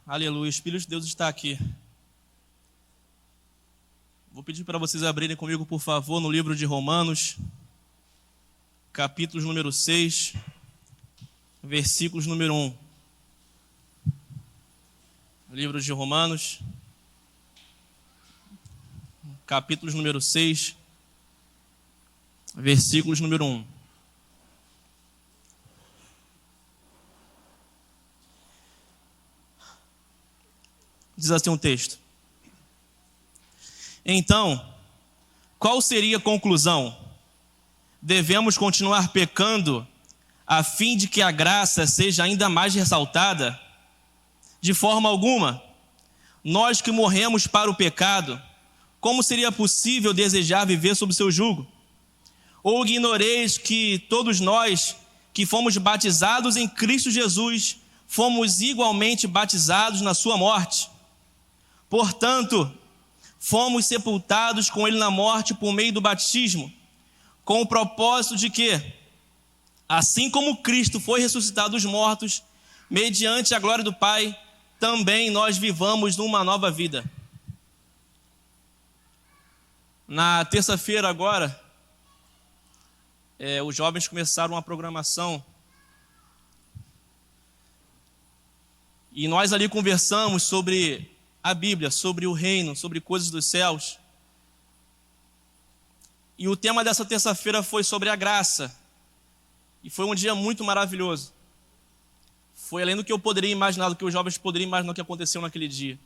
Aleluia, o Espírito de Deus está aqui. Vou pedir para vocês abrirem comigo, por favor, no livro de Romanos, capítulo número 6, versículos número 1. Livro de Romanos, capítulo número 6, versículos número 1. Diz assim um texto: então, qual seria a conclusão? Devemos continuar pecando a fim de que a graça seja ainda mais ressaltada? De forma alguma. Nós que morremos para o pecado, como seria possível desejar viver sob seu jugo? Ou ignoreis que todos nós que fomos batizados em Cristo Jesus, fomos igualmente batizados na sua morte? Portanto, fomos sepultados com ele na morte por meio do batismo, com o propósito de que, assim como Cristo foi ressuscitado dos mortos, mediante a glória do Pai, também nós vivamos numa nova vida. Na terça-feira agora, os jovens começaram uma programação e nós ali conversamos sobre a Bíblia, sobre o reino, sobre coisas dos céus. E o tema dessa terça-feira foi sobre a graça. E foi um dia muito maravilhoso. Foi além do que eu poderia imaginar, do que os jovens poderiam imaginar o que aconteceu naquele dia.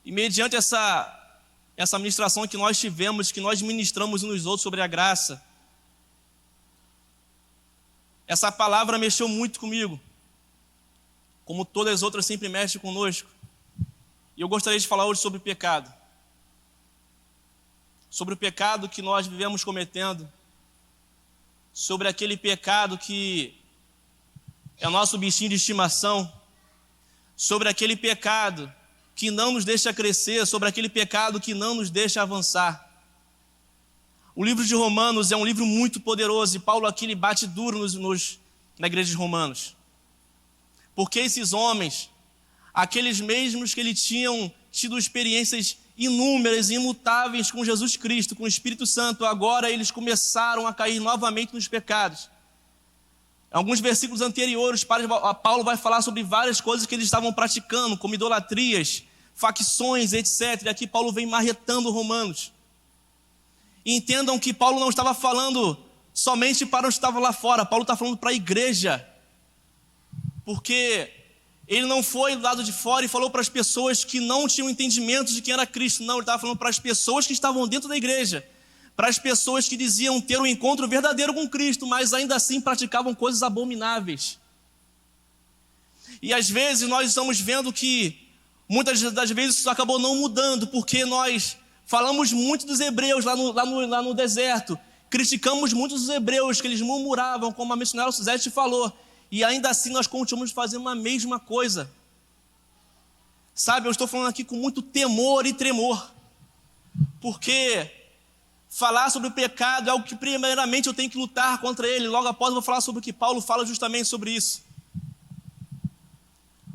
E mediante essa ministração que nós tivemos, que nós ministramos uns nos outros sobre a graça, essa palavra mexeu muito comigo. Como todas as outras sempre mexem conosco. E eu gostaria de falar hoje sobre o pecado. Sobre o pecado que nós vivemos cometendo. Sobre aquele pecado que é o nosso bichinho de estimação. Sobre aquele pecado que não nos deixa crescer. Sobre aquele pecado que não nos deixa avançar. O livro de Romanos é um livro muito poderoso. E Paulo aqui ele bate duro na igreja de Romanos. Porque esses homens, aqueles mesmos que eles tinham tido experiências inúmeras e imutáveis com Jesus Cristo, com o Espírito Santo, agora eles começaram a cair novamente nos pecados. Em alguns versículos anteriores, Paulo vai falar sobre várias coisas que eles estavam praticando, como idolatrias, facções, etc. E aqui Paulo vem marretando Romanos. E entendam que Paulo não estava falando somente para os que estavam lá fora, Paulo está falando para a igreja. Porque ele não foi do lado de fora e falou para as pessoas que não tinham entendimento de quem era Cristo. Não, ele estava falando para as pessoas que estavam dentro da igreja. Para as pessoas que diziam ter um encontro verdadeiro com Cristo, mas ainda assim praticavam coisas abomináveis. E às vezes nós estamos vendo que muitas das vezes isso acabou não mudando, porque nós falamos muito dos hebreus lá no deserto. Criticamos muito dos hebreus, que eles murmuravam, como a missionária Suzete falou. E ainda assim nós continuamos fazendo a mesma coisa. Sabe, eu estou falando aqui com muito temor e tremor. Porque falar sobre o pecado é algo que primeiramente eu tenho que lutar contra ele. Logo após eu vou falar sobre o que Paulo fala justamente sobre isso.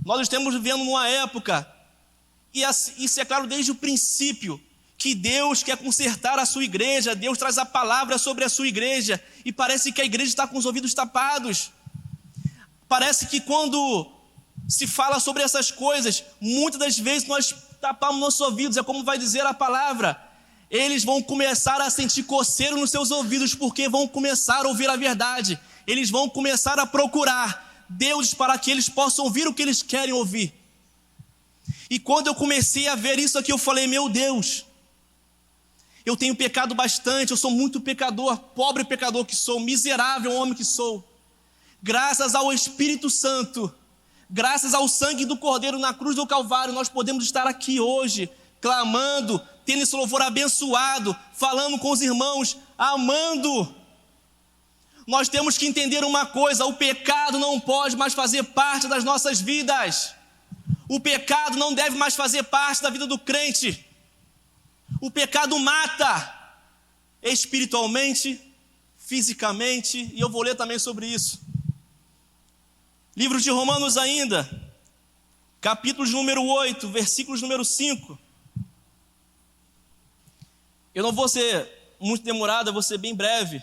Nós estamos vivendo numa época, e isso é claro desde o princípio, que Deus quer consertar a sua igreja. Deus traz a palavra sobre a sua igreja. E parece que a igreja está com os ouvidos tapados. Parece que quando se fala sobre essas coisas, muitas das vezes nós tapamos nossos ouvidos. É como vai dizer a palavra. Eles vão começar a sentir coceiro nos seus ouvidos, porque vão começar a ouvir a verdade. Eles vão começar a procurar Deus para que eles possam ouvir o que eles querem ouvir. E quando eu comecei a ver isso aqui, eu falei, meu Deus, eu tenho pecado bastante, eu sou muito pecador, pobre pecador que sou, miserável homem que sou. Graças ao Espírito Santo, graças ao sangue do Cordeiro na cruz do Calvário, nós podemos estar aqui hoje, clamando, tendo esse louvor abençoado, falando com os irmãos, amando. Nós temos que entender uma coisa: o pecado não pode mais fazer parte das nossas vidas. O pecado não deve mais fazer parte da vida do crente. O pecado mata espiritualmente, fisicamente, e eu vou ler também sobre isso. Livro de Romanos ainda, capítulo de número 8, versículos número 5. Eu não vou ser muito demorado, eu vou ser bem breve.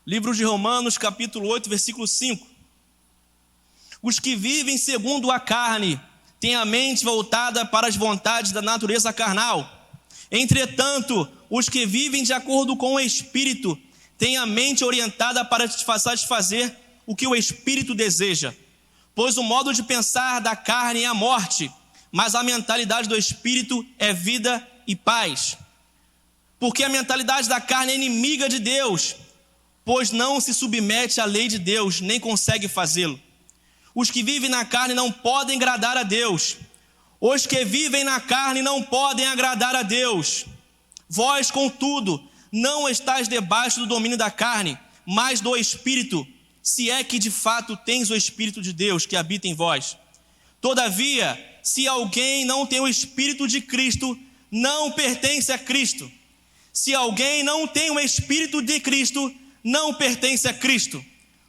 Livro de Romanos, capítulo 8, versículo 5. Os que vivem segundo a carne têm a mente voltada para as vontades da natureza carnal. Entretanto, os que vivem de acordo com o Espírito têm a mente orientada para satisfazer o que o Espírito deseja. Pois o modo de pensar da carne é a morte, mas a mentalidade do Espírito é vida e paz. Porque a mentalidade da carne é inimiga de Deus, pois não se submete à lei de Deus, nem consegue fazê-lo. Os que vivem na carne não podem agradar a Deus. Os que vivem na carne não podem agradar a Deus. Vós, contudo, não estáis debaixo do domínio da carne, mas do Espírito, se é que de fato tens o Espírito de Deus que habita em vós. Todavia, se alguém não tem o Espírito de Cristo, não pertence a Cristo. Se alguém não tem o Espírito de Cristo, não pertence a Cristo.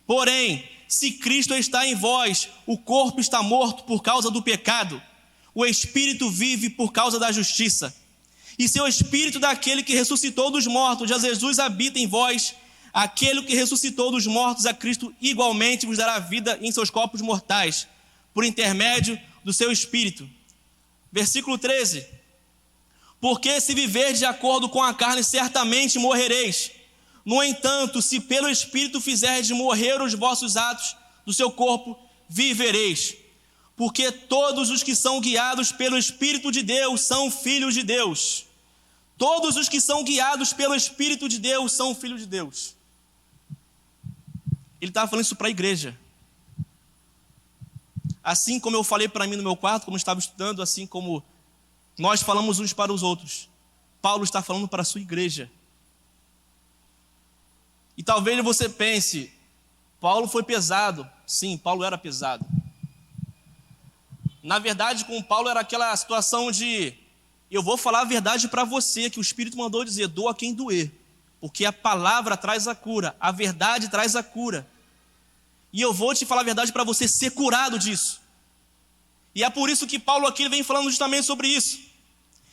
Porém, se Cristo está em vós, o corpo está morto por causa do pecado, o Espírito vive por causa da justiça. E se o Espírito daquele que ressuscitou dos mortos, de Jesus, habita em vós, aquele que ressuscitou dos mortos a Cristo igualmente vos dará vida em seus corpos mortais, por intermédio do seu Espírito. Versículo 13. Porque se viverdes de acordo com a carne, certamente morrereis. No entanto, se pelo Espírito fizerdes morrer os vossos atos do seu corpo, vivereis. Porque todos os que são guiados pelo Espírito de Deus são filhos de Deus. Todos os que são guiados pelo Espírito de Deus são filhos de Deus. Ele estava falando isso para a igreja. Assim como eu falei para mim no meu quarto, como eu estava estudando, assim como nós falamos uns para os outros, Paulo está falando para a sua igreja. E talvez você pense, Paulo foi pesado. Sim, Paulo era pesado. Na verdade, com Paulo era aquela situação de, eu vou falar a verdade para você, que o Espírito mandou dizer, doa quem doer. Porque a palavra traz a cura, a verdade traz a cura. E eu vou te falar a verdade para você ser curado disso. E é por isso que Paulo aqui vem falando justamente sobre isso.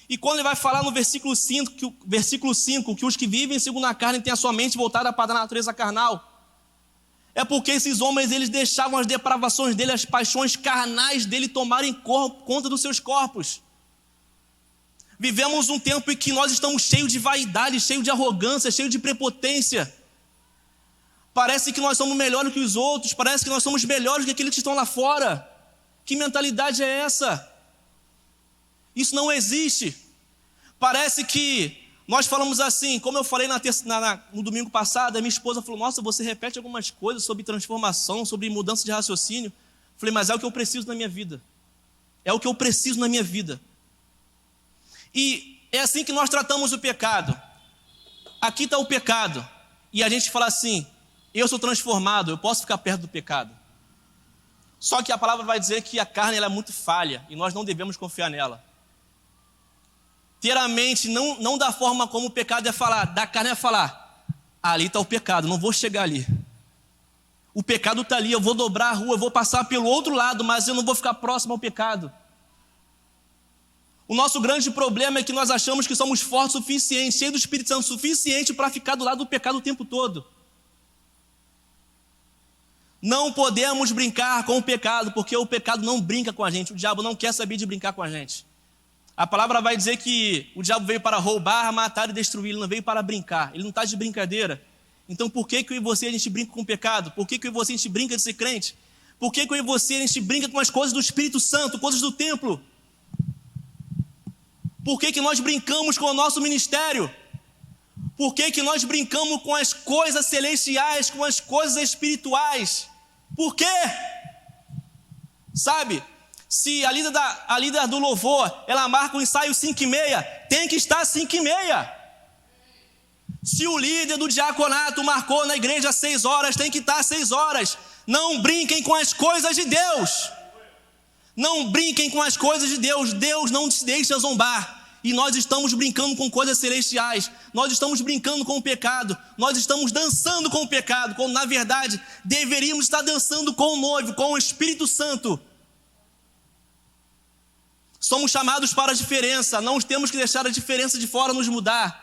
E quando ele vai falar no versículo 5, que os que vivem segundo a carne têm a sua mente voltada para a natureza carnal, é porque esses homens, eles deixavam as depravações dele, as paixões carnais dele tomarem conta dos seus corpos. Vivemos um tempo em que nós estamos cheios de vaidade, cheios de arrogância, cheios de prepotência. Parece que nós somos melhores que os outros, parece que nós somos melhores que aqueles que estão lá fora. Que mentalidade é essa? Isso não existe. Parece que nós falamos assim, como eu falei no domingo passado, a minha esposa falou, nossa, você repete algumas coisas sobre transformação, sobre mudança de raciocínio. Falei, mas é o que eu preciso na minha vida. É o que eu preciso na minha vida. E é assim que nós tratamos o pecado. Aqui está o pecado. E a gente fala assim, eu sou transformado, eu posso ficar perto do pecado. Só que a palavra vai dizer que a carne ela é muito falha e nós não devemos confiar nela. Ter a mente não da forma como o pecado é falar, da carne é falar, ali está o pecado, não vou chegar ali. O pecado está ali, eu vou dobrar a rua, eu vou passar pelo outro lado, mas eu não vou ficar próximo ao pecado. O nosso grande problema é que nós achamos que somos fortes o suficiente, cheios do Espírito Santo o suficiente para ficar do lado do pecado o tempo todo. Não podemos brincar com o pecado, porque o pecado não brinca com a gente, o diabo não quer saber de brincar com a gente. A palavra vai dizer que o diabo veio para roubar, matar e destruir, ele não veio para brincar, ele não está de brincadeira. Então por que eu e você a gente brinca com o pecado? Por que eu e você a gente brinca de ser crente? Por que eu e você a gente brinca com as coisas do Espírito Santo, coisas do templo? Por que nós brincamos com o nosso ministério? Por que nós brincamos com as coisas celestiais, com as coisas espirituais? Por quê? Sabe, se a líder do louvor, ela marca o ensaio 5h30, tem que estar 5h30. Se o líder do diaconato marcou na igreja 6 horas, tem que estar 6 horas. Não brinquem com as coisas de Deus. Não brinquem com as coisas de Deus. Deus não se deixa zombar. e nós estamos brincando com coisas celestiais, nós estamos brincando com o pecado, nós estamos dançando com o pecado, quando na verdade deveríamos estar dançando com o noivo, com o Espírito Santo. Somos chamados para a diferença, não temos que deixar a diferença de fora nos mudar.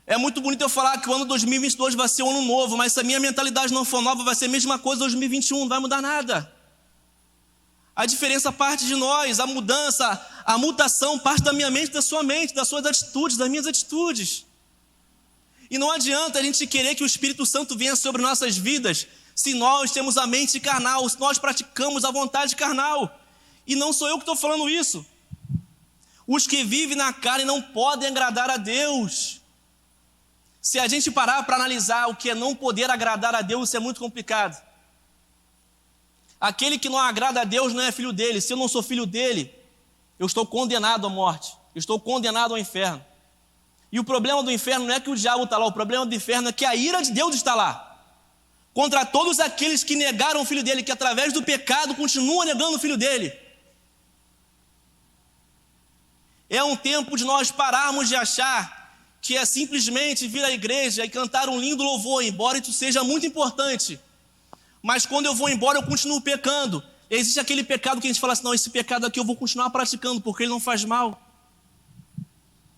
É muito bonito eu falar que o ano 2022 vai ser um ano novo, mas se a minha mentalidade não for nova, vai ser a mesma coisa em 2021, não vai mudar nada. A diferença parte de nós, a mudança, a mutação parte da minha mente, da sua mente, das suas atitudes, das minhas atitudes. E não adianta a gente querer que o Espírito Santo venha sobre nossas vidas se nós temos a mente carnal, se nós praticamos a vontade carnal. E não sou eu que estou falando isso. Os que vivem na carne não podem agradar a Deus. Se a gente parar para analisar o que é não poder agradar a Deus, isso é muito complicado. Aquele que não agrada a Deus não é filho dele. Se eu não sou filho dele, eu estou condenado à morte. Eu estou condenado ao inferno. E o problema do inferno não é que o diabo está lá. O problema do inferno é que a ira de Deus está lá. Contra todos aqueles que negaram o filho dele, que através do pecado continuam negando o filho dele. É um tempo de nós pararmos de achar que é simplesmente vir à igreja e cantar um lindo louvor, embora isso seja muito importante. Mas quando eu vou embora, eu continuo pecando. Existe aquele pecado que a gente fala assim, não, esse pecado aqui eu vou continuar praticando, porque ele não faz mal.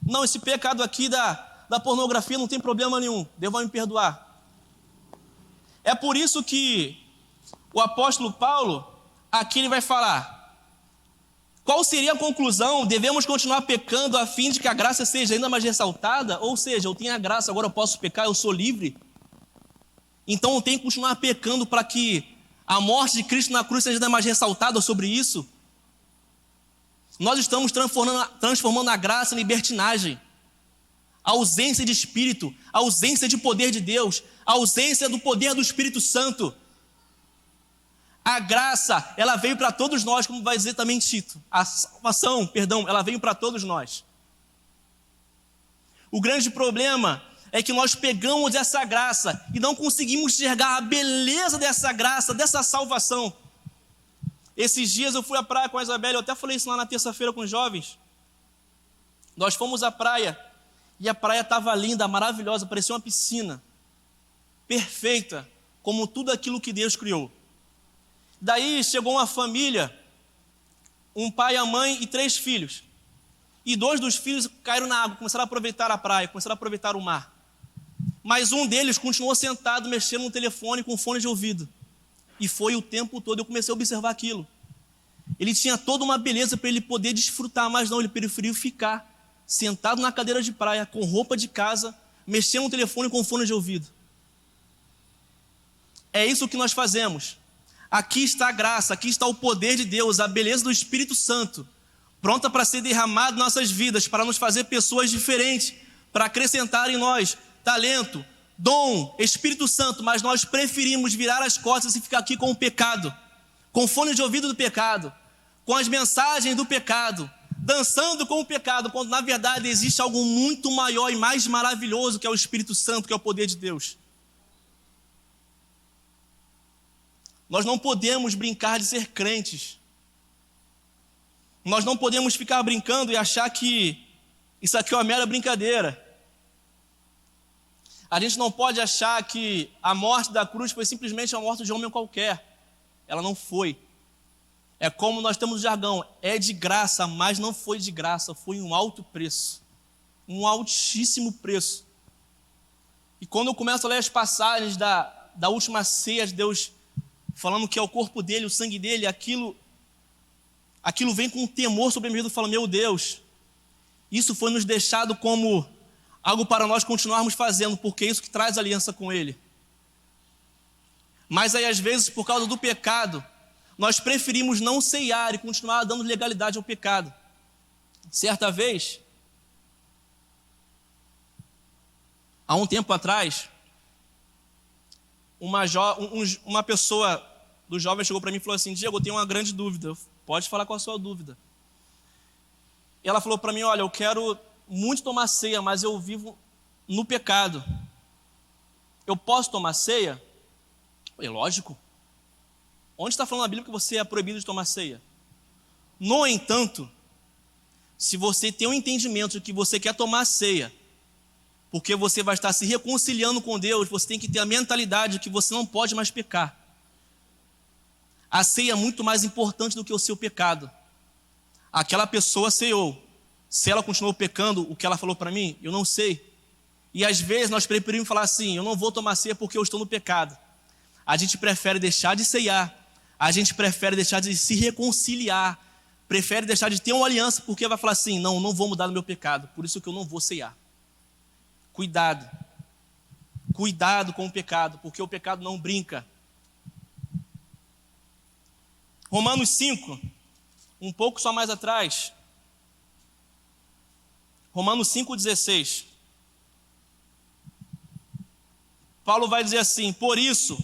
Não, esse pecado aqui da pornografia não tem problema nenhum, Deus vai me perdoar. É por isso que o apóstolo Paulo, aqui ele vai falar, qual seria a conclusão? Devemos continuar pecando a fim de que a graça seja ainda mais ressaltada? Ou seja, eu tenho a graça, agora eu posso pecar, eu sou livre. Então eu tenho que continuar pecando para que a morte de Cristo na cruz seja ainda mais ressaltada sobre isso? Nós estamos transformando a graça em libertinagem. A ausência de Espírito, a ausência de poder de Deus, a ausência do poder do Espírito Santo. A graça, ela veio para todos nós, como vai dizer também Tito. A salvação, ela veio para todos nós. O grande problema é que nós pegamos essa graça e não conseguimos enxergar a beleza dessa graça, dessa salvação. Esses dias eu fui à praia com a Isabela, eu até falei isso lá na terça-feira com os jovens. Nós fomos à praia e a praia estava linda, maravilhosa, parecia uma piscina. Perfeita, como tudo aquilo que Deus criou. Daí chegou uma família, um pai, a mãe e 3 filhos. E 2 dos filhos caíram na água, começaram a aproveitar a praia, começaram a aproveitar o mar. Mas um deles continuou sentado, mexendo no telefone com fone de ouvido. E foi o tempo todo, eu comecei a observar aquilo. Ele tinha toda uma beleza para ele poder desfrutar, mas não, ele preferiu ficar sentado na cadeira de praia, com roupa de casa, mexendo no telefone com fone de ouvido. É isso que nós fazemos. Aqui está a graça, aqui está o poder de Deus, a beleza do Espírito Santo, pronta para ser derramada em nossas vidas, para nos fazer pessoas diferentes, para acrescentar em nós talento, dom, Espírito Santo, mas nós preferimos virar as costas e ficar aqui com o pecado, com fone de ouvido do pecado, com as mensagens do pecado, dançando com o pecado, quando na verdade existe algo muito maior e mais maravilhoso, que é o Espírito Santo, que é o poder de Deus. Nós não podemos brincar de ser crentes. Nós não podemos ficar brincando e achar que isso aqui é uma mera brincadeira. A gente não pode achar que a morte da cruz foi simplesmente a morte de um homem qualquer. Ela não foi. É como nós temos o jargão, é de graça, mas não foi de graça, foi um alto preço. Um altíssimo preço. E quando eu começo a ler as passagens da última ceia de Deus, falando que é o corpo dele, o sangue dele, aquilo vem com um temor sobre mim, eu falo, meu Deus, isso foi nos deixado como algo para nós continuarmos fazendo, porque é isso que traz aliança com ele. Mas aí às vezes, por causa do pecado, nós preferimos não ceiar e continuar dando legalidade ao pecado. Certa vez, há um tempo atrás, uma pessoa dos jovens chegou para mim e falou assim, Diego, eu tenho uma grande dúvida, pode falar qual a sua dúvida. E ela falou para mim, olha, eu quero muito tomar ceia, mas eu vivo no pecado. Eu posso tomar ceia? Eu falei, lógico. Onde está falando na Bíblia que você é proibido de tomar ceia? No entanto, se você tem um entendimento de que você quer tomar a ceia, porque você vai estar se reconciliando com Deus, você tem que ter a mentalidade de que você não pode mais pecar. A ceia é muito mais importante do que o seu pecado. Aquela pessoa ceou. Se ela continuou pecando, o que ela falou para mim, eu não sei. E às vezes nós preferimos falar assim, eu não vou tomar ceia porque eu estou no pecado. A gente prefere deixar de ceiar. A gente prefere deixar de se reconciliar. Prefere deixar de ter uma aliança porque vai falar assim, não vou mudar do meu pecado, por isso que eu não vou ceiar. Cuidado. Cuidado com o pecado, porque o pecado não brinca. Romanos 5, um pouco só mais atrás. Romanos 5,16. Paulo vai dizer assim, por isso,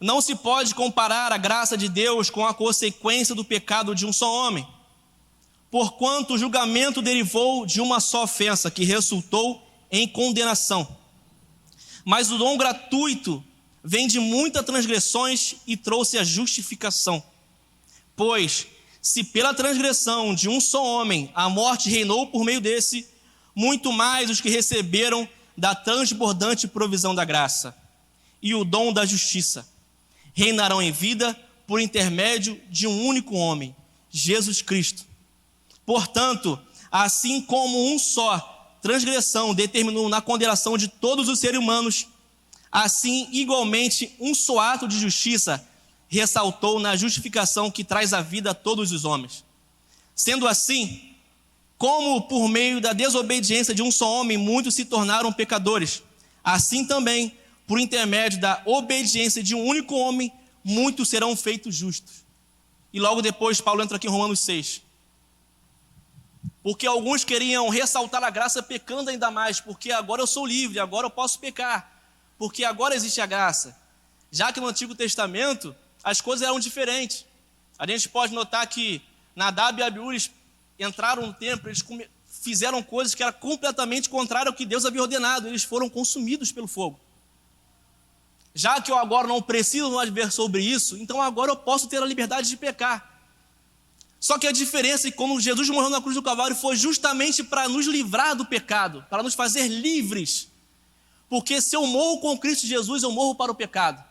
não se pode comparar a graça de Deus com a consequência do pecado de um só homem, porquanto o julgamento derivou de uma só ofensa, que resultou em condenação. Mas o dom gratuito vem de muitas transgressões e trouxe a justificação. Pois, se pela transgressão de um só homem a morte reinou por meio desse, muito mais os que receberam da transbordante provisão da graça e o dom da justiça reinarão em vida por intermédio de um único homem, Jesus Cristo. Portanto, assim como um só transgressão determinou na condenação de todos os seres humanos, assim igualmente um só ato de justiça ressaltou na justificação que traz a vida a todos os homens. Sendo assim, como por meio da desobediência de um só homem muitos se tornaram pecadores, assim também, por intermédio da obediência de um único homem, muitos serão feitos justos. E logo depois Paulo entra aqui em Romanos 6. Porque alguns queriam ressaltar a graça pecando ainda mais, porque agora eu sou livre, agora eu posso pecar, porque agora existe a graça. Já que no Antigo Testamento as coisas eram diferentes. A gente pode notar que Nadab e Abiú entraram no templo, eles fizeram coisas que eram completamente contrárias ao que Deus havia ordenado, eles foram consumidos pelo fogo. Já que eu agora não preciso mais ver sobre isso, então agora eu posso ter a liberdade de pecar. Só que a diferença é que quando Jesus morreu na cruz do Calvário foi justamente para nos livrar do pecado, para nos fazer livres. Porque se eu morro com Cristo Jesus, eu morro para o pecado.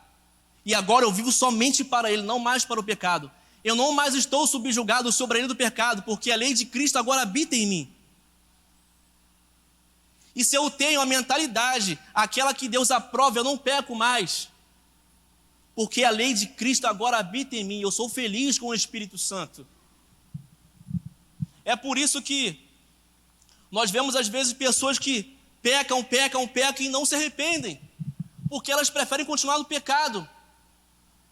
E agora eu vivo somente para Ele, não mais para o pecado. Eu não mais estou subjugado sobre a lei do pecado, porque a lei de Cristo agora habita em mim. E se eu tenho a mentalidade, aquela que Deus aprova, eu não peco mais. Porque a lei de Cristo agora habita em mim, eu sou feliz com o Espírito Santo. É por isso que nós vemos às vezes pessoas que pecam e não se arrependem, porque elas preferem continuar no pecado.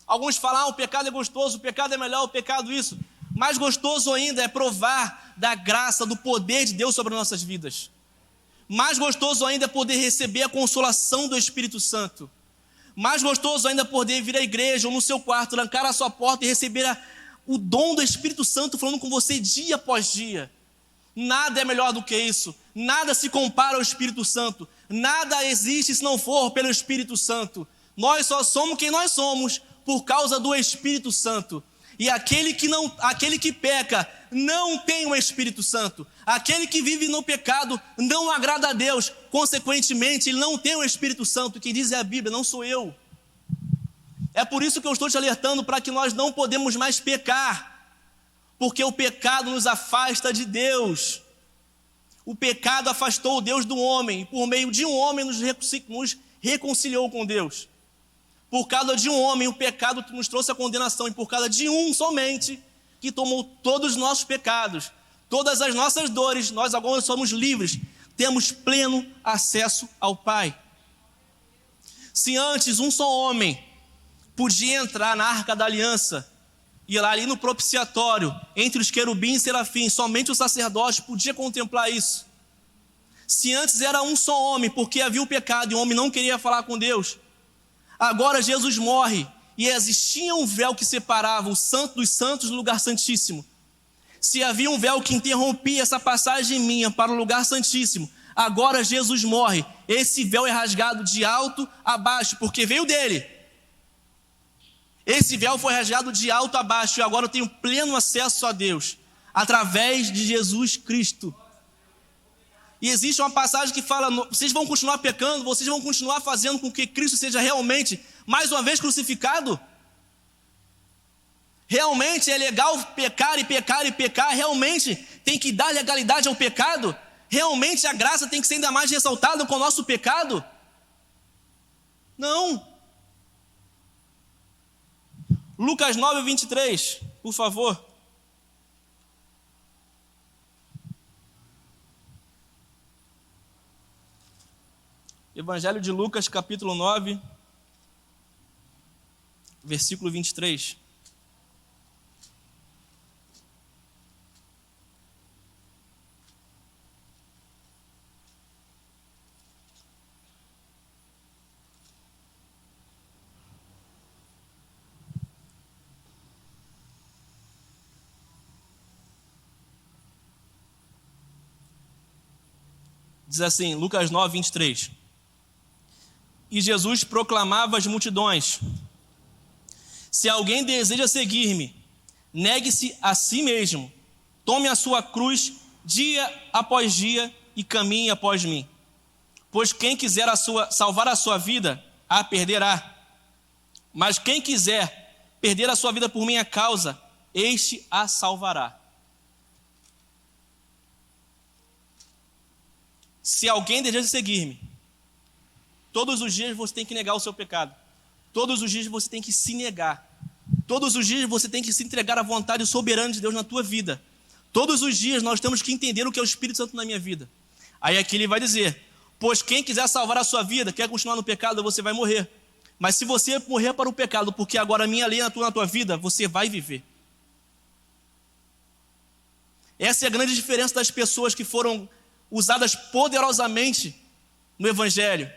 Alguns falam, o pecado é gostoso, o pecado é melhor, o pecado isso. Mais gostoso ainda é provar da graça, do poder de Deus sobre as nossas vidas. Mais gostoso ainda é poder receber a consolação do Espírito Santo. Mais gostoso ainda é poder vir à igreja ou no seu quarto, trancar a sua porta e receber o dom do Espírito Santo falando com você dia após dia. Nada é melhor do que isso. Nada se compara ao Espírito Santo. Nada existe se não for pelo Espírito Santo. Nós só somos quem nós somos por causa do Espírito Santo. E aquele que peca não tem o Espírito Santo. Aquele que vive no pecado não agrada a Deus. Consequentemente, ele não tem o Espírito Santo. Quem diz é a Bíblia, não sou eu. É por isso que eu estou te alertando para que nós não podemos mais pecar. Porque o pecado nos afasta de Deus. O pecado afastou o Deus do homem. E por meio de um homem nos reconciliou com Deus. Por causa de um homem, o pecado nos trouxe a condenação. E por causa de um somente, que tomou todos os nossos pecados, todas as nossas dores, nós agora somos livres. Temos pleno acesso ao Pai. Se antes um só homem podia entrar na Arca da Aliança, e lá ali no propiciatório, entre os querubins e serafins, somente o sacerdote podia contemplar isso. Se antes era um só homem, porque havia o pecado e o homem não queria falar com Deus, agora Jesus morre e existia um véu que separava o santo dos santos do lugar santíssimo. Se havia um véu que interrompia essa passagem minha para o lugar santíssimo, agora Jesus morre. Esse véu é rasgado de alto a baixo, porque veio dele. Esse véu foi rasgado de alto a baixo e agora eu tenho pleno acesso a Deus. através de Jesus Cristo. E existe uma passagem que fala, vocês vão continuar pecando, vocês vão continuar fazendo com que Cristo seja realmente, mais uma vez, crucificado? Realmente é legal pecar e pecar e pecar? Realmente tem que dar legalidade ao pecado? Realmente a graça tem que ser ainda mais ressaltada com o nosso pecado? Não. Lucas 9, 23, por favor. Evangelho de Lucas, capítulo 9, versículo 23. Diz assim, Lucas 9, 23. E Jesus proclamava às multidões: se alguém deseja seguir-me, negue-se a si mesmo, tome a sua cruz dia após dia e caminhe após mim. Pois quem quiser salvar a sua vida, a perderá. Mas quem quiser perder a sua vida por minha causa, este a salvará. Se alguém deseja seguir-me, todos os dias você tem que negar o seu pecado. Todos os dias você tem que se negar. Todos os dias você tem que se entregar à vontade soberana de Deus na tua vida. Todos os dias nós temos que entender o que é o Espírito Santo na minha vida. Aí aqui ele vai dizer, pois quem quiser salvar a sua vida, quer continuar no pecado, você vai morrer. Mas se você morrer para o pecado, porque agora a minha lei atua na tua vida, você vai viver. Essa é a grande diferença das pessoas que foram usadas poderosamente no Evangelho.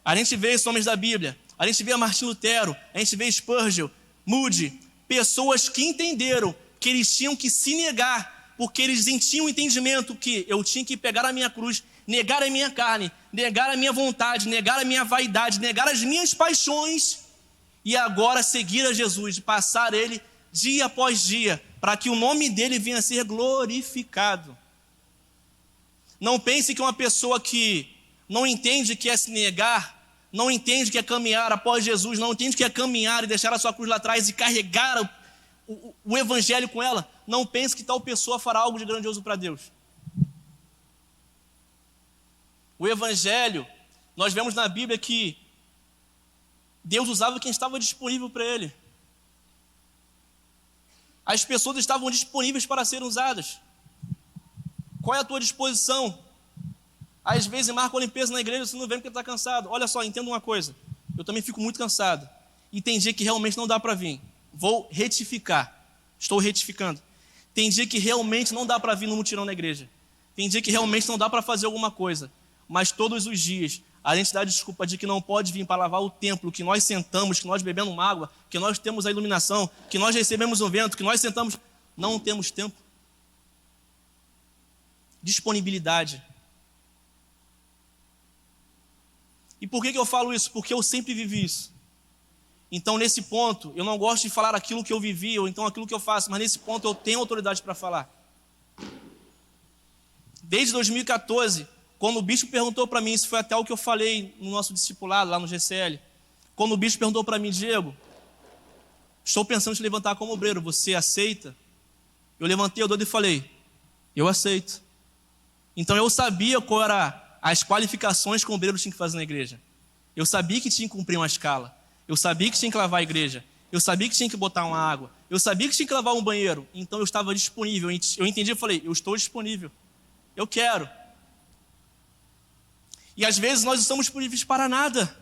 A gente vê esses homens da Bíblia, a gente vê Martinho Lutero, a gente vê Spurgeon, Moody, pessoas que entenderam que eles tinham que se negar, porque eles tinham o entendimento que eu tinha que pegar a minha cruz, negar a minha carne, negar a minha vontade, negar a minha vaidade, negar as minhas paixões, e agora seguir a Jesus, passar Ele dia após dia, para que o nome dEle venha a ser glorificado. Não pense que uma pessoa que não entende que é se negar, não entende que é caminhar após Jesus, não entende que é caminhar e deixar a sua cruz lá atrás e carregar o Evangelho com ela, não pense que tal pessoa fará algo de grandioso para Deus. O Evangelho, nós vemos na Bíblia que Deus usava quem estava disponível para Ele. As pessoas estavam disponíveis para serem usadas. Qual é a tua disposição? Às vezes marca a limpeza na igreja, você não vem porque está cansado. Olha só, entenda uma coisa, eu também fico muito cansado. E tem dia que realmente não dá para vir. Vou retificar, estou retificando. Tem dia que realmente não dá para vir no mutirão na igreja. Tem dia que realmente não dá para fazer alguma coisa. Mas todos os dias a gente dá desculpa de que não pode vir para lavar o templo, que nós sentamos, que nós bebemos água, que nós temos a iluminação, que nós recebemos um vento, que nós sentamos. Não temos tempo. Disponibilidade. E por que eu falo isso? Porque eu sempre vivi isso. Então, nesse ponto, eu não gosto de falar aquilo que eu vivi, ou então aquilo que eu faço, mas nesse ponto eu tenho autoridade para falar. Desde 2014, quando o bispo perguntou para mim, isso foi até o que eu falei no nosso discipulado, lá no GCL, quando o bispo perguntou para mim, Diego, estou pensando em te levantar como obreiro, você aceita? Eu levantei o dedo e falei, eu aceito. Então eu sabia qual era as qualificações que o obreiro tinha que fazer na igreja. Eu sabia que tinha que cumprir uma escala. Eu sabia que tinha que lavar a igreja. Eu sabia que tinha que botar uma água. Eu sabia que tinha que lavar um banheiro. Então eu estava disponível. Eu entendi e falei, eu estou disponível. Eu quero. E às vezes nós estamos disponíveis para nada.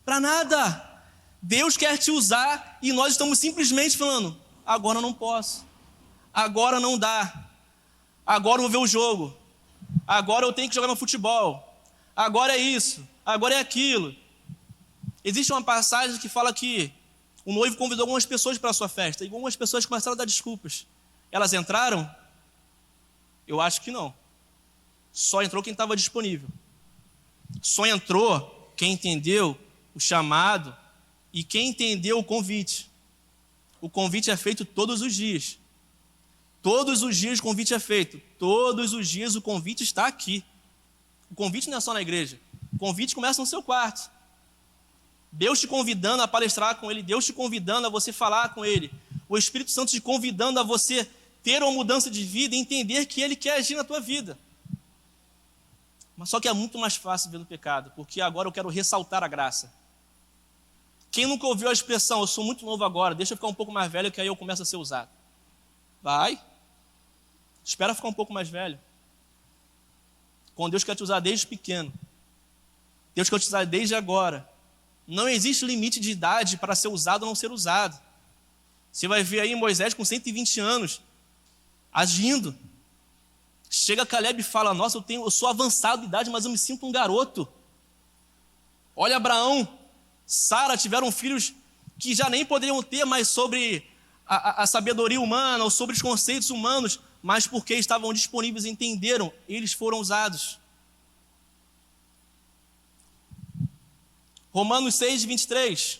Para nada. Deus quer te usar e nós estamos simplesmente falando, agora eu não posso. Agora não dá. Agora eu vou ver o jogo. Agora eu tenho que jogar meu futebol. Agora é isso. Agora é aquilo. Existe uma passagem que fala que o noivo convidou algumas pessoas para a sua festa. E algumas pessoas começaram a dar desculpas. Elas entraram? Eu acho que não. Só entrou quem estava disponível. Só entrou quem entendeu o chamado e quem entendeu o convite. O convite é feito todos os dias. Todos os dias o convite é feito. Todos os dias o convite está aqui. O convite não é só na igreja. O convite começa no seu quarto. Deus te convidando a palestrar com Ele. Deus te convidando a você falar com Ele. O Espírito Santo te convidando a você ter uma mudança de vida e entender que Ele quer agir na tua vida. Mas só que é muito mais fácil ver o pecado, porque agora eu quero ressaltar a graça. Quem nunca ouviu a expressão, eu sou muito novo agora, deixa eu ficar um pouco mais velho que aí eu começo a ser usado. Vai. Espera ficar um pouco mais velho. Quando Deus quer te usar desde pequeno. Deus quer te usar desde agora. Não existe limite de idade para ser usado ou não ser usado. Você vai ver aí Moisés com 120 anos, agindo. Chega Caleb e fala, nossa, eu sou avançado de idade, mas eu me sinto um garoto. Olha Abraão, Sara tiveram filhos que já nem poderiam ter mais sobre a sabedoria humana ou sobre os conceitos humanos, mas porque estavam disponíveis e entenderam, eles foram usados. Romanos 6, 23.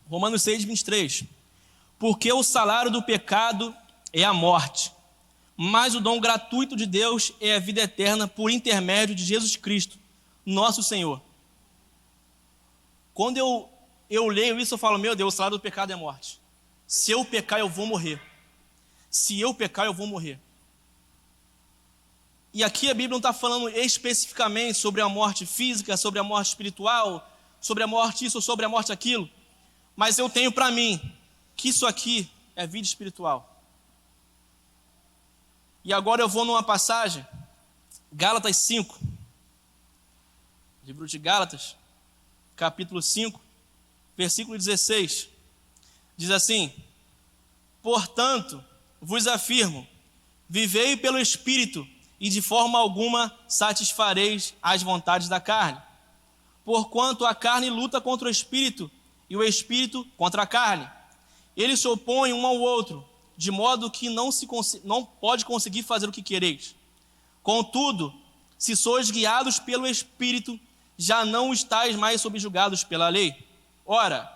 Romanos 6, 23. Porque o salário do pecado é a morte, mas o dom gratuito de Deus é a vida eterna por intermédio de Jesus Cristo, nosso Senhor. Quando eu leio isso, eu falo, meu Deus, o salário do pecado é a morte. Se eu pecar, eu vou morrer. Se eu pecar, eu vou morrer. E aqui a Bíblia não está falando especificamente sobre a morte física, sobre a morte espiritual, sobre a morte isso ou sobre a morte aquilo. Mas eu tenho para mim que isso aqui é vida espiritual. E agora eu vou numa passagem, Gálatas 5. Livro de Gálatas, capítulo 5, versículo 16. Diz assim, portanto, vos afirmo, vivei pelo Espírito e de forma alguma satisfareis as vontades da carne. Porquanto a carne luta contra o Espírito e o Espírito contra a carne. Eles se opõem um ao outro, de modo que não pode conseguir fazer o que quereis. Contudo, se sois guiados pelo Espírito, já não estáis mais subjugados pela lei. Ora,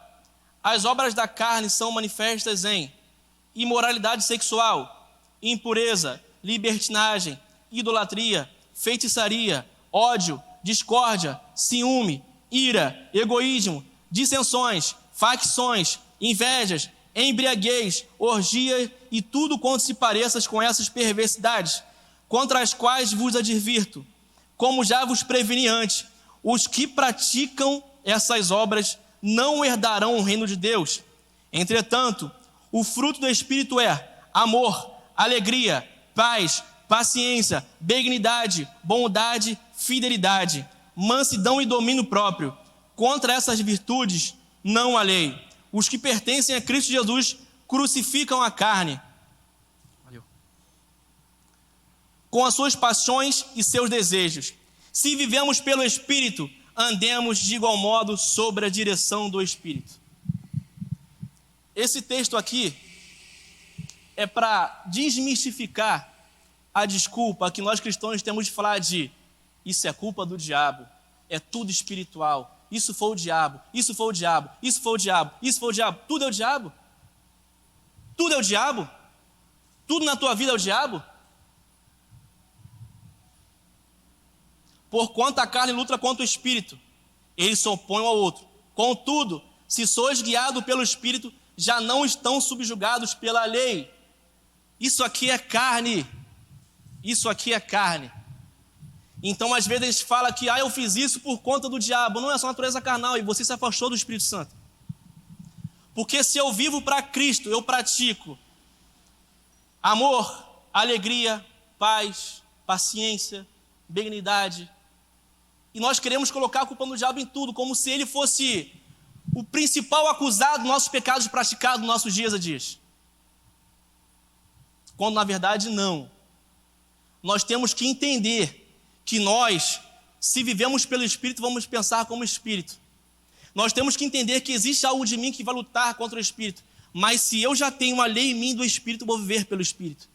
as obras da carne são manifestas em imoralidade sexual, impureza, libertinagem, idolatria, feitiçaria, ódio, discórdia, ciúme, ira, egoísmo, dissensões, facções, invejas, embriaguez, orgia e tudo quanto se pareça com essas perversidades, contra as quais vos advirto, como já vos preveni antes, os que praticam essas obras não herdarão o reino de Deus. Entretanto, o fruto do Espírito é amor, alegria, paz, paciência, benignidade, bondade, fidelidade, mansidão e domínio próprio. Contra essas virtudes não há lei. Os que pertencem a Cristo Jesus crucificam a carne com as suas paixões e seus desejos. Se vivemos pelo Espírito, andemos de igual modo sob a direção do Espírito. Esse texto aqui é para desmistificar a desculpa que nós cristãos temos de falar de isso é culpa do diabo, é tudo espiritual. Isso foi o diabo, isso foi o diabo, isso foi o diabo, isso foi o diabo. Tudo é o diabo? Tudo é o diabo? Tudo na tua vida é o diabo? Porquanto a carne luta contra o Espírito, eles se opõem um ao outro. Contudo, se sois guiados pelo Espírito, já não estão subjugados pela lei. Isso aqui é carne. Isso aqui é carne. Então, às vezes, a gente fala que eu fiz isso por conta do diabo. Não é só natureza carnal, e você se afastou do Espírito Santo. Porque se eu vivo para Cristo, eu pratico amor, alegria, paz, paciência, benignidade. E nós queremos colocar a culpa no diabo em tudo, como se ele fosse o principal acusado dos nossos pecados praticados nos nossos dias a dias. Quando, na verdade, não. Nós temos que entender que nós, se vivemos pelo Espírito, vamos pensar como Espírito. Nós temos que entender que existe algo de mim que vai lutar contra o Espírito. Mas se eu já tenho uma lei em mim do Espírito, eu vou viver pelo Espírito.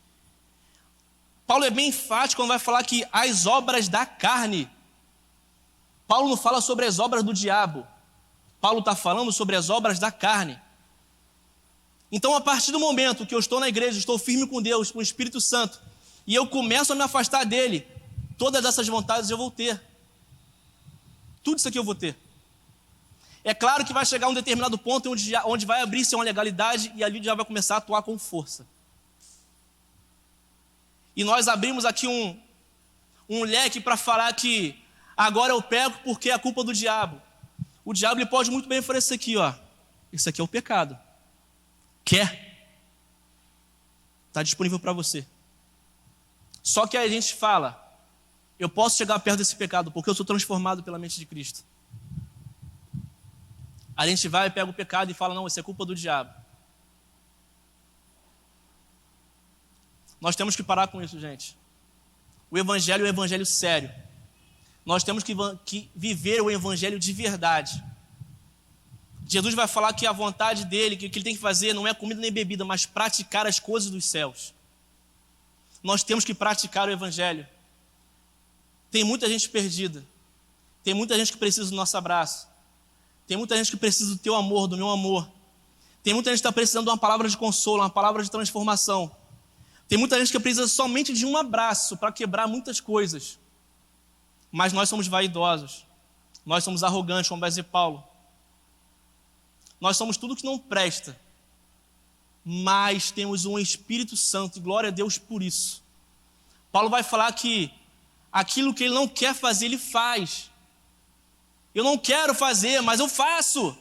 Paulo é bem enfático quando vai falar que as obras da carne. Paulo não fala sobre as obras do diabo. Paulo está falando sobre as obras da carne. Então, a partir do momento que eu estou na igreja, estou firme com Deus, com o Espírito Santo, e eu começo a me afastar dele, todas essas vontades eu vou ter. Tudo isso aqui eu vou ter. É claro que vai chegar um determinado ponto onde vai abrir-se uma legalidade e ali já vai começar a atuar com força. E nós abrimos aqui um leque para falar que agora eu pego porque é a culpa do diabo. O diabo ele pode muito bem oferecer isso aqui, ó. Isso aqui é o pecado. Quer? Está disponível para você. Só que aí a gente fala, eu posso chegar perto desse pecado porque eu sou transformado pela mente de Cristo. A gente vai e pega o pecado e fala, não, isso é culpa do diabo. Nós temos que parar com isso, gente. O evangelho é um evangelho sério. Nós temos que viver o evangelho de verdade. Jesus vai falar que a vontade dele, que o que ele tem que fazer não é comida nem bebida, mas praticar as coisas dos céus. Nós temos que praticar o evangelho. Tem muita gente perdida. Tem muita gente que precisa do nosso abraço. Tem muita gente que precisa do teu amor, do meu amor. Tem muita gente que está precisando de uma palavra de consolo, uma palavra de transformação. Tem muita gente que precisa somente de um abraço para quebrar muitas coisas. Mas nós somos vaidosos. Nós somos arrogantes, como vai dizer Paulo. Nós somos tudo que não presta. Mas temos um Espírito Santo, e glória a Deus por isso. Paulo vai falar que aquilo que ele não quer fazer, ele faz. Eu não quero fazer, mas eu faço.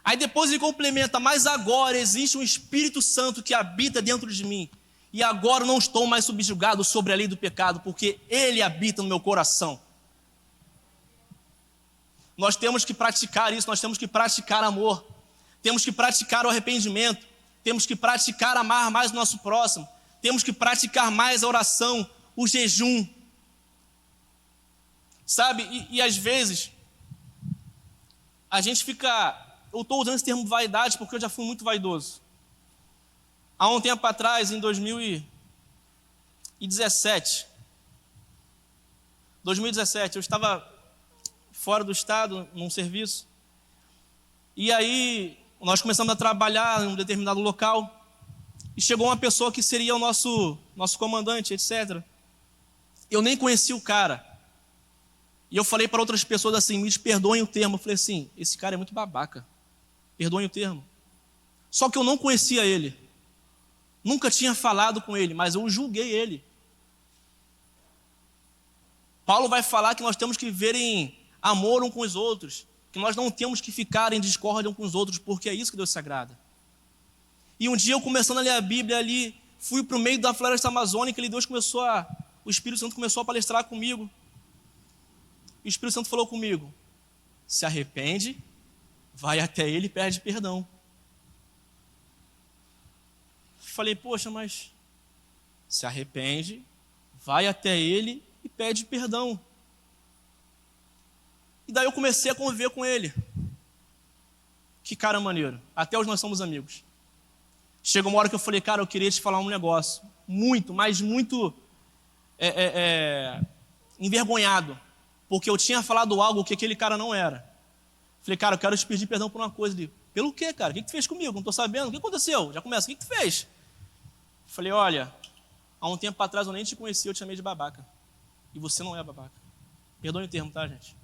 Aí depois ele complementa, mas agora existe um Espírito Santo que habita dentro de mim. E agora eu não estou mais subjugado sobre a lei do pecado, porque ele habita no meu coração. Nós temos que praticar isso, nós temos que praticar amor. Temos que praticar o arrependimento. Temos que praticar amar mais o nosso próximo. Temos que praticar mais a oração, o jejum. Sabe, e às vezes, a gente fica... Eu estou usando esse termo vaidade porque eu já fui muito vaidoso. Há um tempo atrás, em 2017, eu estava fora do estado, num serviço, e aí nós começamos a trabalhar em um determinado local, e chegou uma pessoa que seria o nosso comandante, etc. Eu nem conhecia o cara. E eu falei para outras pessoas assim, me perdoem o termo. Eu falei assim, esse cara é muito babaca. Perdoem o termo. Só que eu não conhecia ele. Nunca tinha falado com ele, mas eu julguei ele. Paulo vai falar que nós temos que viver em amor uns com os outros. Que nós não temos que ficar em discórdia uns com os outros, porque é isso que Deus se agrada. E um dia eu começando a ler a Bíblia ali, fui para o meio da floresta amazônica e o Espírito Santo começou a palestrar comigo. E o Espírito Santo falou comigo, se arrepende, vai até ele e pede perdão. Falei, poxa, mas se arrepende, vai até ele e pede perdão. E daí eu comecei a conviver com ele. Que cara maneiro. Até hoje nós somos amigos. Chegou uma hora que eu falei, cara, eu queria te falar um negócio. Muito, mas muito envergonhado. Porque eu tinha falado algo que aquele cara não era. Falei, cara, eu quero te pedir perdão por uma coisa. Ele, pelo quê, cara? O que tu fez comigo? Não estou sabendo. O que aconteceu? Já começa, o que tu fez? Falei, olha, há um tempo atrás eu nem te conheci, eu te chamei de babaca. E você não é babaca. Perdoe o termo, tá, gente?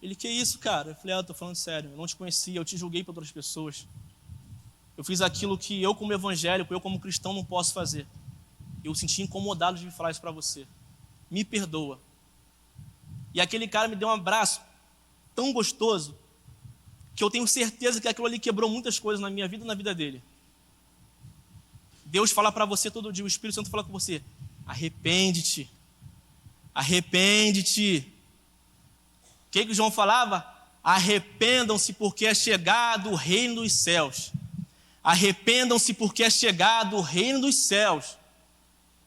Ele, que isso, cara? Eu falei, eu estou falando sério, eu não te conhecia, eu te julguei para outras pessoas. Eu fiz aquilo que eu como evangélico, eu como cristão não posso fazer. Eu senti incomodado de falar isso para você. Me perdoa. E aquele cara me deu um abraço tão gostoso que eu tenho certeza que aquilo ali quebrou muitas coisas na minha vida e na vida dele. Deus fala para você todo dia, o Espírito Santo fala com você, arrepende-te, arrepende-te. O que João falava? Arrependam-se porque é chegado o reino dos céus. Arrependam-se porque é chegado o reino dos céus.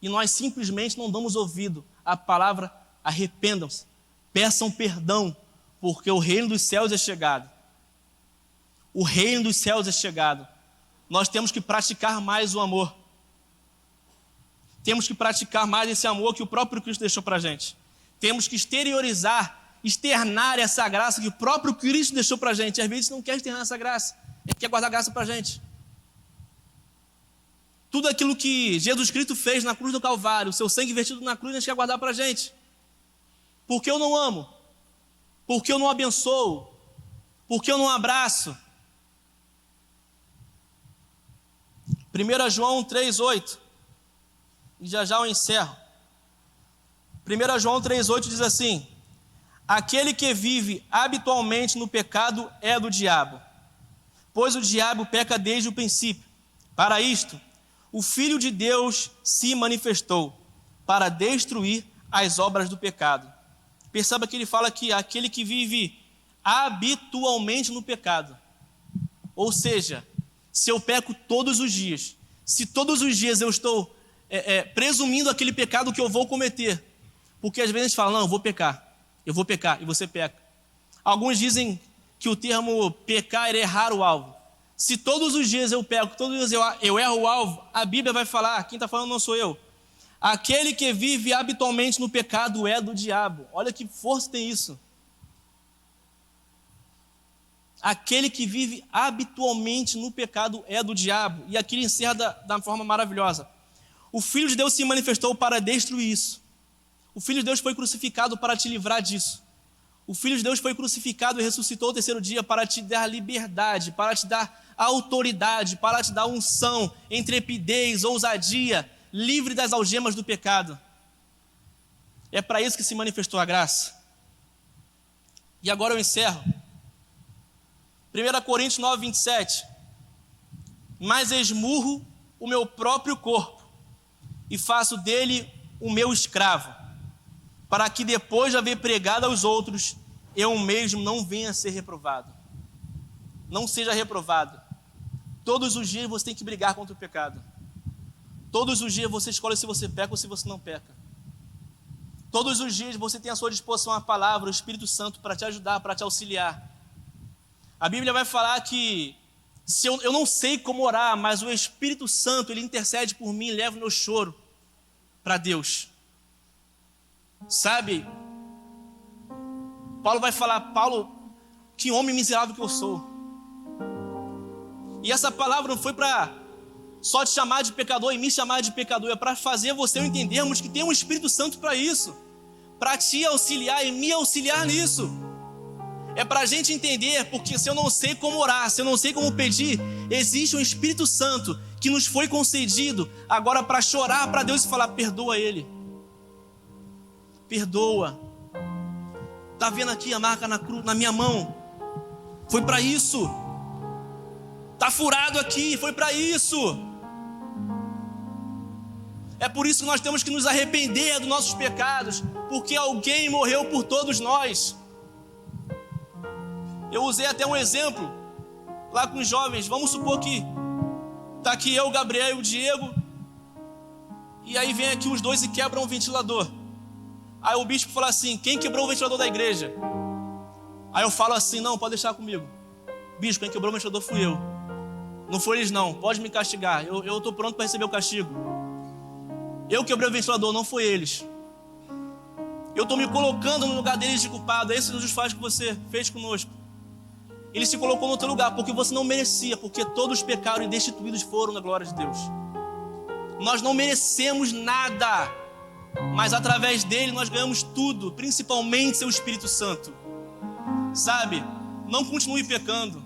E nós simplesmente não damos ouvido à palavra arrependam-se, peçam perdão, Porque o reino dos céus é chegado. O reino dos céus é chegado. Nós temos que praticar mais o amor. Temos que praticar mais esse amor que o próprio Cristo deixou para a gente. Temos que externar essa graça que o próprio Cristo deixou para a gente. E às vezes não quer externar essa graça, ele quer guardar graça para a gente. Tudo aquilo que Jesus Cristo fez na cruz do Calvário, o seu sangue vertido na cruz, ele quer guardar para a gente. Por que eu não amo? Por que eu não abençoo? Por que eu não abraço? 1 João 3,8. E já eu encerro. 1 João 3,8 diz assim: aquele que vive habitualmente no pecado é do diabo, pois o diabo peca desde o princípio. Para isto, o Filho de Deus se manifestou, para destruir as obras do pecado. Perceba que ele fala que aquele que vive habitualmente no pecado. Ou seja, se eu peco todos os dias, se todos os dias eu estou presumindo aquele pecado que eu vou cometer, porque às vezes a gente fala, não, eu vou pecar, e você peca. Alguns dizem que o termo pecar é errar o alvo. Se todos os dias eu peco, todos os dias eu erro o alvo, a Bíblia vai falar, quem está falando não sou eu, aquele que vive habitualmente no pecado é do diabo. Olha que força tem isso. Aquele que vive habitualmente no pecado é do diabo. E aqui ele encerra da forma maravilhosa. O Filho de Deus se manifestou para destruir isso. O Filho de Deus foi crucificado para te livrar disso. O Filho de Deus foi crucificado e ressuscitou ao terceiro dia para te dar liberdade, para te dar autoridade, para te dar unção, intrepidez, ousadia, livre das algemas do pecado. É para isso que se manifestou a graça. E agora eu encerro. 1 Coríntios 9, 27. Mas esmurro o meu próprio corpo e faço dele o meu escravo, para que depois de haver pregado aos outros, eu mesmo não venha a ser reprovado. Não seja reprovado. Todos os dias você tem que brigar contra o pecado. Todos os dias você escolhe se você peca ou se você não peca. Todos os dias você tem à sua disposição a palavra, o Espírito Santo para te ajudar, para te auxiliar. A Bíblia vai falar que se eu não sei como orar, mas o Espírito Santo, ele intercede por mim e leva o meu choro para Deus. Sabe? Paulo vai falar, Paulo, que homem miserável que eu sou. E essa palavra não foi para só te chamar de pecador e me chamar de pecador, é para fazer você e eu entendermos que tem um Espírito Santo para isso, para te auxiliar e me auxiliar nisso. É para a gente entender, porque se eu não sei como orar, se eu não sei como pedir, existe um Espírito Santo que nos foi concedido agora para chorar para Deus e falar, perdoa ele. Perdoa. Está vendo aqui a marca na cruz, na minha mão? Foi para isso. Está furado aqui, foi para isso. É por isso que nós temos que nos arrepender dos nossos pecados, porque alguém morreu por todos nós. Eu usei até um exemplo lá com os jovens. Vamos supor que está aqui eu, o Gabriel e o Diego, e aí vem aqui os dois e quebram um ventilador. Aí o bispo fala assim, quem quebrou o ventilador da igreja? Aí eu falo assim, não, pode deixar comigo. Bispo, quem quebrou o ventilador fui eu. Não foi eles não, pode me castigar, eu estou pronto para receber o castigo. Eu quebrei o ventilador, não foi eles. Eu estou me colocando no lugar deles de culpado. É isso que Jesus faz que você fez conosco. Ele se colocou no teu lugar porque você não merecia, porque todos pecaram e destituídos foram da glória de Deus. Nós não merecemos nada, mas através dele nós ganhamos tudo, principalmente seu Espírito Santo. Sabe? Não continue pecando,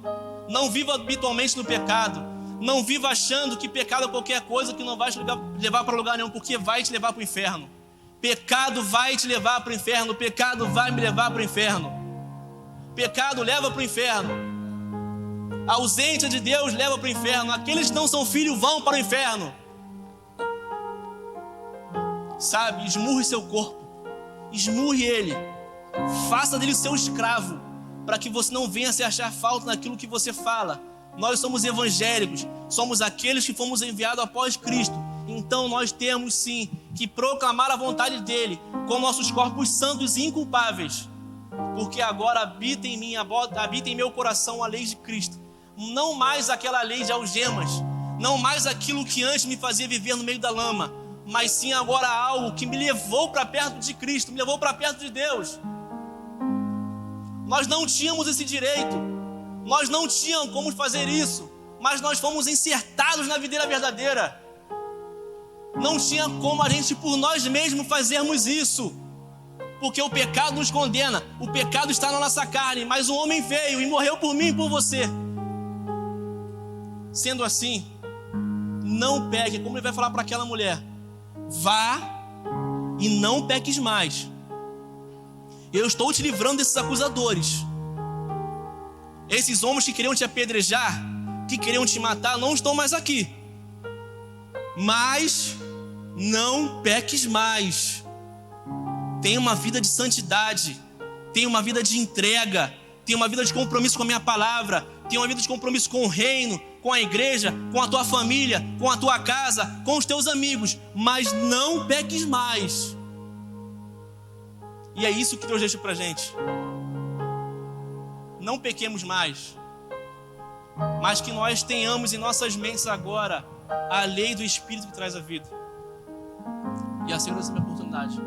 não viva habitualmente no pecado, não viva achando que pecado é qualquer coisa que não vai te levar para lugar nenhum, porque vai te levar para o inferno. Pecado vai te levar para o inferno, pecado vai me levar para o inferno. Pecado leva para o inferno. A ausência de Deus leva para o inferno. Aqueles que não são filhos vão para o inferno. Sabe, esmurre seu corpo, esmurre ele, faça dele seu escravo, para que você não venha se achar falta naquilo que você fala. Nós somos evangélicos, somos aqueles que fomos enviados após Cristo. Então nós temos sim que proclamar a vontade dele com nossos corpos santos e inculpáveis. porque agora habita em mim, habita em meu coração a lei de Cristo. Não mais aquela lei de algemas, não mais aquilo que antes me fazia viver no meio da lama, mas sim agora algo que me levou para perto de Cristo, me levou para perto de Deus. Nós não tínhamos esse direito, nós não tínhamos como fazer isso, mas nós fomos insertados na videira verdadeira. Não tinha como a gente por nós mesmos fazermos isso, porque o pecado nos condena, o pecado está na nossa carne, mas um homem veio e morreu por mim e por você. Sendo assim, não peque, como ele vai falar para aquela mulher: vá e não peques mais. Eu estou te livrando desses acusadores. Esses homens que queriam te apedrejar, que queriam te matar, não estão mais aqui. Mas não peques mais. Tenha uma vida de santidade, tenha uma vida de entrega, tenha uma vida de compromisso com a minha palavra, tenha uma vida de compromisso com o reino, com a igreja, com a tua família, com a tua casa, com os teus amigos, mas não peques mais. E é isso que Deus deixa pra gente. Não pequemos mais, mas que nós tenhamos em nossas mentes agora a lei do Espírito que traz a vida. E assim eu dou essa oportunidade.